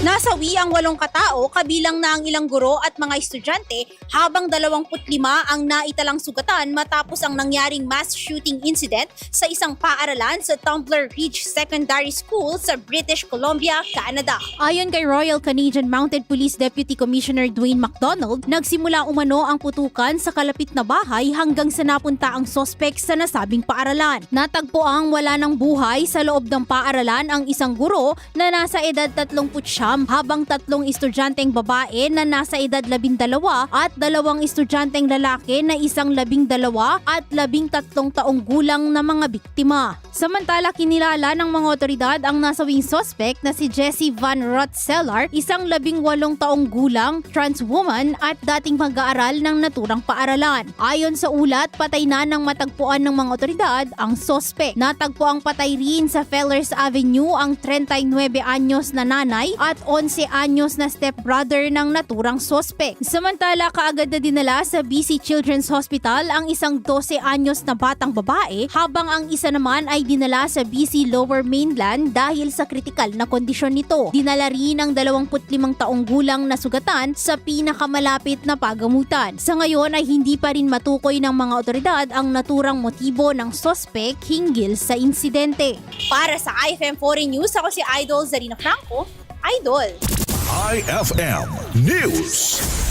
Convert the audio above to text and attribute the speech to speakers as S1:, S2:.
S1: Nasawi ang 8 katao kabilang na ang ilang guro at mga estudyante habang 25 ang naitalang sugatan matapos ang nangyaring mass shooting incident sa isang paaralan sa Tumbler Ridge Secondary School sa British Columbia, Canada. Ayon kay Royal Canadian Mounted Police Deputy Commissioner Dwayne MacDonald, nagsimula umano ang putukan sa kalapit na bahay hanggang sa napunta ang sospek sa nasabing paaralan. Natagpo ang wala ng buhay sa loob ng paaralan ang isang guro na nasa edad 39 habang 3 estudyanteng babae na nasa edad 12 at 2 estudyanteng lalaki na isang 12 at 13 taong gulang na mga biktima. Samantala, kinilala ng mga otoridad ang nasawing suspect na si Jessie Van Rotzellar, isang 18 taong gulang, trans woman at dating mag-aaral ng naturang paaralan. Ayon sa ulat, patay na ng matagpuan ng mga otoridad ang suspect. Natagpo ang patay rin sa Fellers Avenue ang 39 anyos na nanay at 11 anyos na stepbrother ng naturang suspect. Samantala, kaagad na dinala sa BC Children's Hospital ang isang 12 anyos na batang babae habang ang isa naman ay dinala sa BC Lower Mainland dahil sa kritikal na kondisyon nito. Dinala rin ang 25 taong gulang na sugatan sa pinakamalapit na pagamutan. Sa ngayon ay hindi pa rin matukoy ng mga otoridad ang naturang motibo ng suspect hinggil sa insidente. Para sa IFM Foreign News, ako si Idol Zarina Franco. Idol!
S2: IFM News.